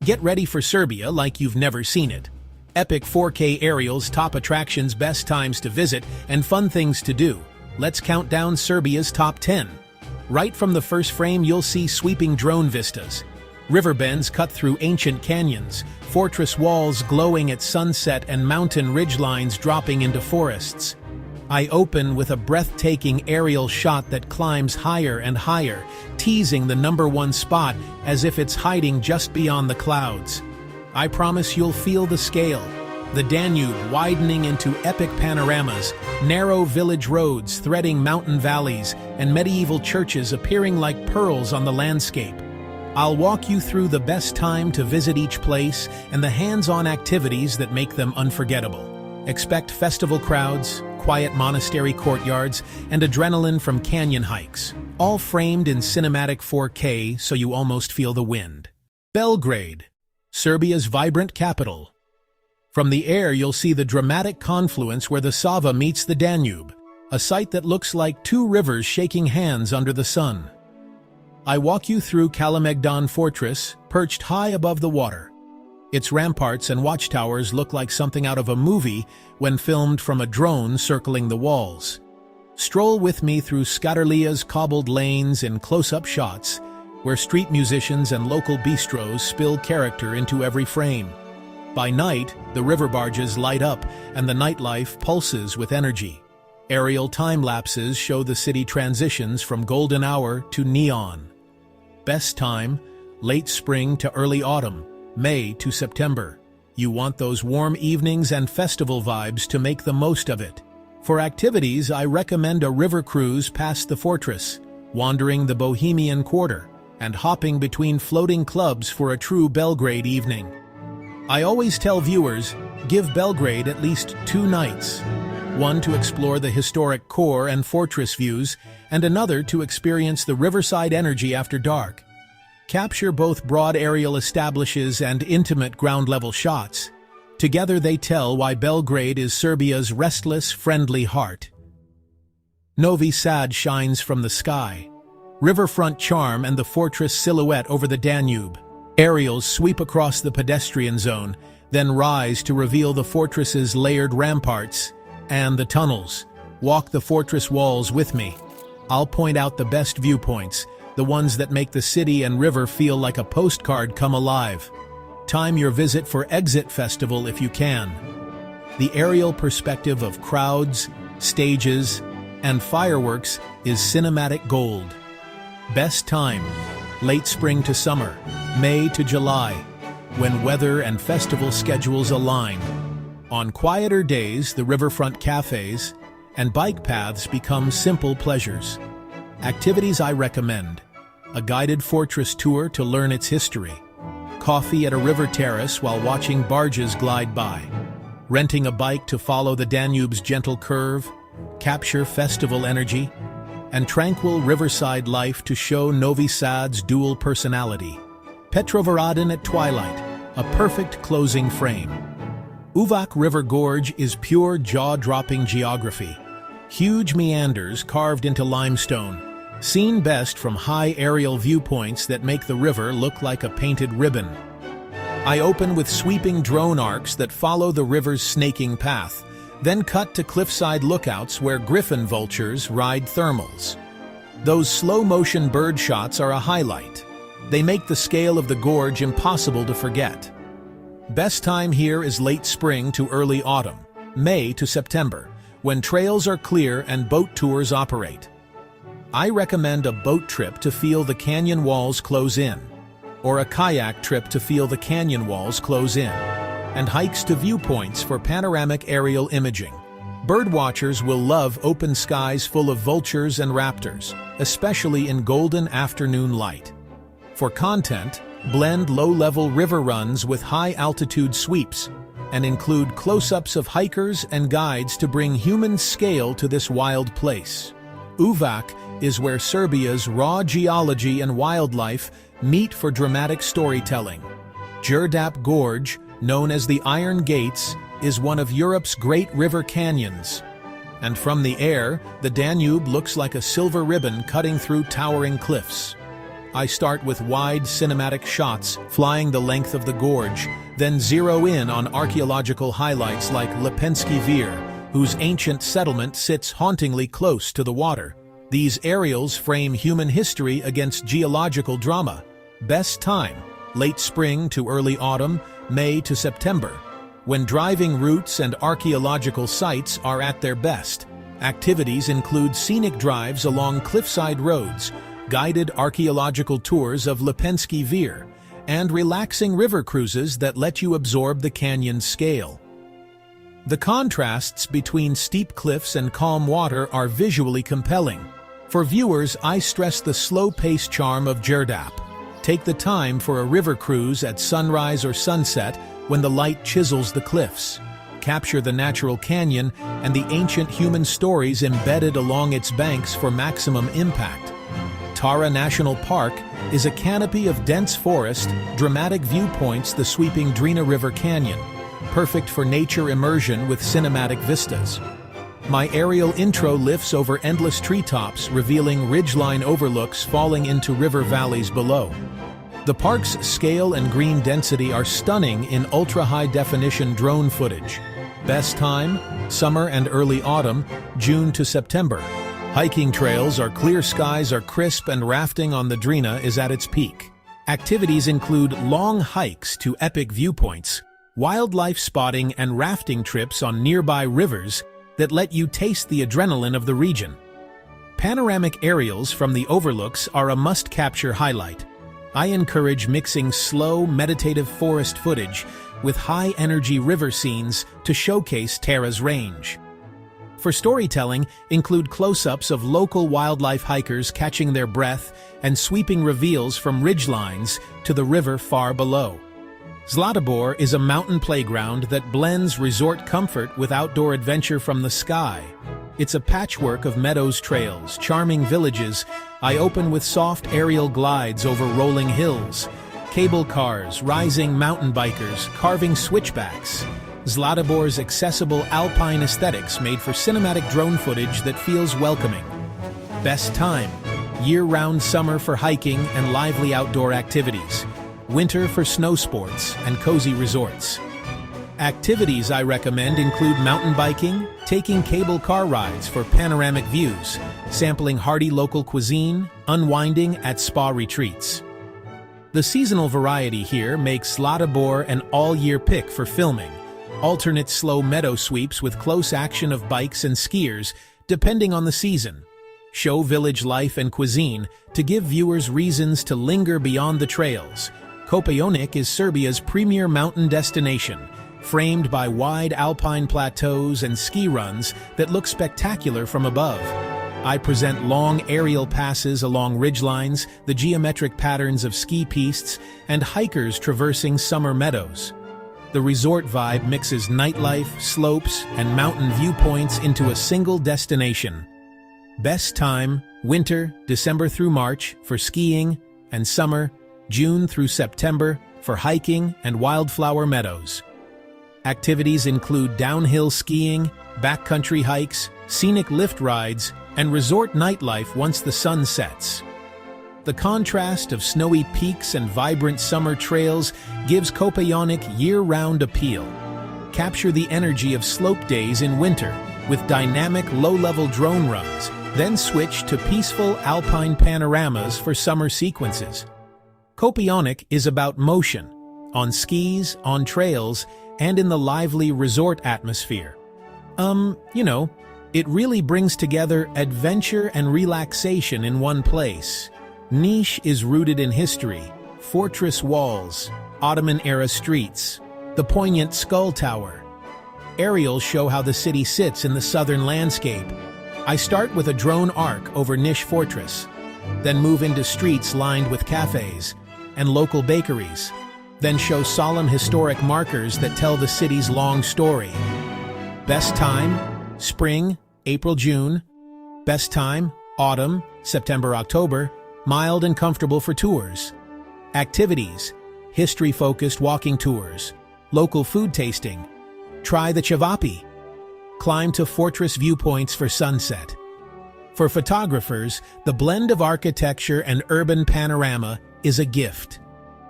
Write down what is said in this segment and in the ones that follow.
Get ready for Serbia like you've never seen it. Epic 4K aerials, top attractions, best times to visit, and fun things to do. Let's count down Serbia's top 10. Right from the first frame, you'll see sweeping drone vistas. River bends cut through ancient canyons, fortress walls glowing at sunset, and mountain ridgelines dropping into forests. I open with a breathtaking aerial shot that climbs higher and higher, teasing the #1 spot as if it's hiding just beyond the clouds. I promise you'll feel the scale. The Danube widening into epic panoramas, narrow village roads threading mountain valleys, and medieval churches appearing like pearls on the landscape. I'll walk you through the best time to visit each place and the hands-on activities that make them unforgettable. Expect festival crowds, quiet monastery courtyards, and adrenaline from canyon hikes, all framed in cinematic 4K so you almost feel the wind. Belgrade, Serbia's vibrant capital. From the air, you'll see the dramatic confluence where the Sava meets the Danube, a sight that looks like two rivers shaking hands under the sun. I walk you through Kalemegdan Fortress, perched high above the water. Its ramparts and watchtowers look like something out of a movie when filmed from a drone circling the walls. Stroll with me through Skaterlia's cobbled lanes in close-up shots, where street musicians and local bistros spill character into every frame. By night, the river barges light up and the nightlife pulses with energy. Aerial time-lapses show the city transitions from golden hour to neon. Best time, late spring to early autumn, May to September. You want those warm evenings and festival vibes to make the most of it. For activities, I recommend a river cruise past the fortress, wandering the Bohemian Quarter, and hopping between floating clubs for a true Belgrade evening. I always tell viewers, give Belgrade at least 2 nights. One to explore the historic core and fortress views, and another to experience the riverside energy after dark. Capture both broad aerial establishes and intimate ground-level shots. Together they tell why Belgrade is Serbia's restless, friendly heart. Novi Sad shines from the sky. Riverfront charm and the fortress silhouette over the Danube. Aerials sweep across the pedestrian zone, then rise to reveal the fortress's layered ramparts and the tunnels. Walk the fortress walls with me. I'll point out the best viewpoints, the ones that make the city and river feel like a postcard come alive. Time your visit for Exit Festival if you can. The aerial perspective of crowds, stages, and fireworks is cinematic gold. Best time, late spring to summer, May to July, when weather and festival schedules align. On quieter days, the riverfront cafes and bike paths become simple pleasures. Activities I recommend: a guided fortress tour to learn its history, coffee at a river terrace while watching barges glide by, renting a bike to follow the Danube's gentle curve, capture festival energy, and tranquil riverside life to show Novi Sad's dual personality. Petrovaradin at twilight, a perfect closing frame. Uvak River Gorge is pure jaw-dropping geography. Huge meanders carved into limestone, seen best from high aerial viewpoints that make the river look like a painted ribbon. I open with sweeping drone arcs that follow the river's snaking path, then cut to cliffside lookouts where griffon vultures ride thermals. Those slow-motion bird shots are a highlight. They make the scale of the gorge impossible to forget. Best time here is late spring to early autumn, May to September, when trails are clear and boat tours operate. I recommend a boat trip to feel the canyon walls close in, or a kayak trip to feel the canyon walls close in, and hikes to viewpoints for panoramic aerial imaging. Birdwatchers will love open skies full of vultures and raptors, especially in golden afternoon light. For content, blend low-level river runs with high-altitude sweeps, and include close-ups of hikers and guides to bring human scale to this wild place. Uvak is where Serbia's raw geology and wildlife meet for dramatic storytelling. Đerdap Gorge, known as the Iron Gates, is one of Europe's great river canyons. And from the air, the Danube looks like a silver ribbon cutting through towering cliffs. I start with wide cinematic shots flying the length of the gorge, then zero in on archaeological highlights like Lipensky Vir, whose ancient settlement sits hauntingly close to the water. These aerials frame human history against geological drama. Best time: late spring to early autumn, May to September, when driving routes and archaeological sites are at their best. Activities include scenic drives along cliffside roads, guided archaeological tours of Lipensky Vir, and relaxing river cruises that let you absorb the canyon's scale. The contrasts between steep cliffs and calm water are visually compelling. For viewers, I stress the slow-paced charm of Gjerdap. Take the time for a river cruise at sunrise or sunset when the light chisels the cliffs. Capture the natural canyon and the ancient human stories embedded along its banks for maximum impact. Tara National Park is a canopy of dense forest, dramatic viewpoints the sweeping Drina River Canyon, perfect for nature immersion with cinematic vistas. My aerial intro lifts over endless treetops, revealing ridgeline overlooks falling into river valleys below. The park's scale and green density are stunning in ultra-high-definition drone footage. Best time: summer and early autumn, June to September. Hiking trails are clear, skies are crisp, and rafting on the Drina is at its peak. Activities include long hikes to epic viewpoints, wildlife spotting, and rafting trips on nearby rivers that let you taste the adrenaline of the region. Panoramic aerials from the overlooks are a must-capture highlight. I encourage mixing slow, meditative forest footage with high-energy river scenes to showcase Tara's range. For storytelling, include close-ups of local wildlife hikers catching their breath and sweeping reveals from ridgelines to the river far below. Zlatibor is a mountain playground that blends resort comfort with outdoor adventure from the sky. It's a patchwork of meadows, trails, charming villages. I open with soft aerial glides over rolling hills, cable cars, rising mountain bikers, carving switchbacks. Zlatibor's accessible alpine aesthetics made for cinematic drone footage that feels welcoming. Best time: year-round summer for hiking and lively outdoor activities, winter for snow sports and cozy resorts. Activities I recommend include mountain biking, taking cable car rides for panoramic views, sampling hearty local cuisine, unwinding at spa retreats. The seasonal variety here makes Zlatibor an all-year pick for filming. Alternate slow meadow sweeps with close action of bikes and skiers, depending on the season. Show village life and cuisine to give viewers reasons to linger beyond the trails. Kopaonik is Serbia's premier mountain destination, framed by wide alpine plateaus and ski runs that look spectacular from above. I present long aerial passes along ridgelines, the geometric patterns of ski pistes, and hikers traversing summer meadows. The resort vibe mixes nightlife, slopes, and mountain viewpoints into a single destination. Best time: winter, December through March, for skiing, and summer, June through September, for hiking and wildflower meadows. Activities include downhill skiing, backcountry hikes, scenic lift rides, and resort nightlife once the sun sets. The contrast of snowy peaks and vibrant summer trails gives Kopaonik year-round appeal. Capture the energy of slope days in winter with dynamic low-level drone runs, then switch to peaceful alpine panoramas for summer sequences. Kopaonik is about motion, on skis, on trails, and in the lively resort atmosphere. It really brings together adventure and relaxation in one place. Niš is rooted in history, fortress walls, Ottoman-era streets, the poignant skull tower. Aerials show how the city sits in the southern landscape. I start with a drone arc over Niš Fortress, then move into streets lined with cafes and local bakeries, then show solemn historic markers that tell the city's long story. Best time: spring, April-June. Best time: autumn, September-October, mild and comfortable for tours. Activities: history-focused walking tours, local food tasting, try the chavapi, climb to fortress viewpoints for sunset. For photographers, the blend of architecture and urban panorama is a gift.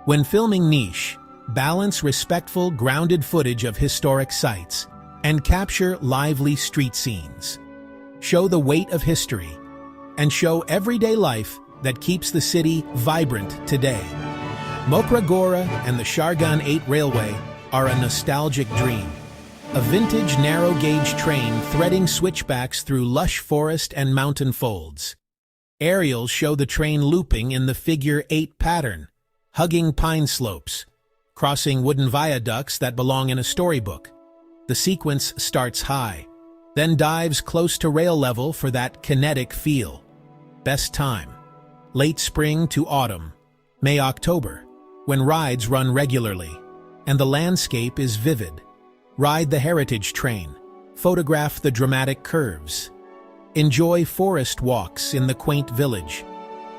When filming niche, balance respectful, grounded footage of historic sites and capture lively street scenes. Show the weight of history and show everyday life that keeps the city vibrant today. Mokra Gora and the Shargan 8 Railway are a nostalgic dream. A vintage narrow-gauge train threading switchbacks through lush forest and mountain folds. Aerials show the train looping in the figure 8 pattern, hugging pine slopes, crossing wooden viaducts that belong in a storybook. The sequence starts high, then dives close to rail level for that kinetic feel. Best time: late spring to autumn, May-October, when rides run regularly, and the landscape is vivid. Ride the heritage train, photograph the dramatic curves. Enjoy forest walks in the quaint village.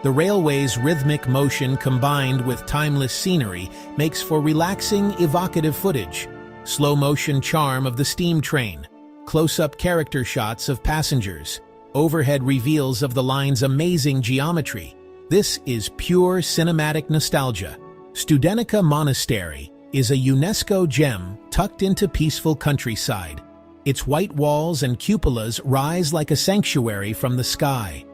The railway's rhythmic motion combined with timeless scenery makes for relaxing, evocative footage. Slow-motion charm of the steam train, close-up character shots of passengers, overhead reveals of the line's amazing geometry. This is pure cinematic nostalgia. Studenica Monastery is a UNESCO gem tucked into peaceful countryside. Its white walls and cupolas rise like a sanctuary from the sky.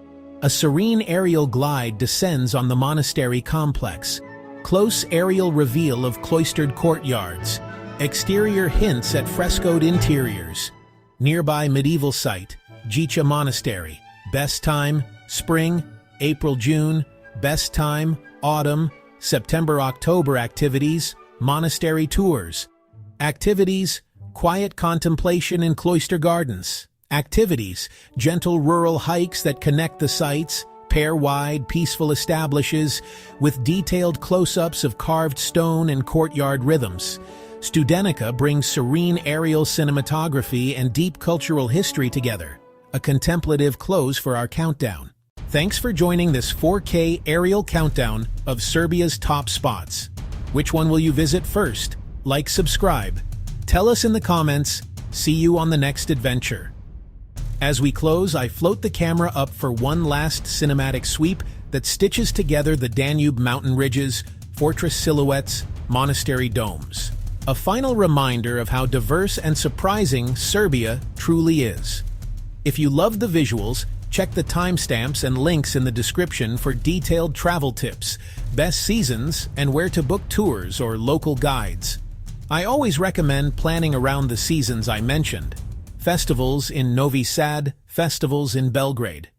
A serene aerial glide descends on the monastery complex. Close aerial reveal of cloistered courtyards. Exterior hints at frescoed interiors. Nearby medieval site, Jicha Monastery. Best time: spring, April-June. Best time: autumn, September-October. Activities: monastery tours. Activities: quiet contemplation in cloister gardens. Activities: gentle rural hikes that connect the sites, pair-wide peaceful establishes with detailed close-ups of carved stone and courtyard rhythms. Studenica brings serene aerial cinematography and deep cultural history together. A contemplative close for our countdown. Thanks for joining this 4K aerial countdown of Serbia's top spots. Which one will you visit first? Like, subscribe. Tell us in the comments. See you on the next adventure. As we close, I float the camera up for one last cinematic sweep that stitches together the Danube mountain ridges, fortress silhouettes, monastery domes. A final reminder of how diverse and surprising Serbia truly is. If you love the visuals, check the timestamps and links in the description for detailed travel tips, best seasons, and where to book tours or local guides. I always recommend planning around the seasons I mentioned. Festivals in Novi Sad, festivals in Belgrade.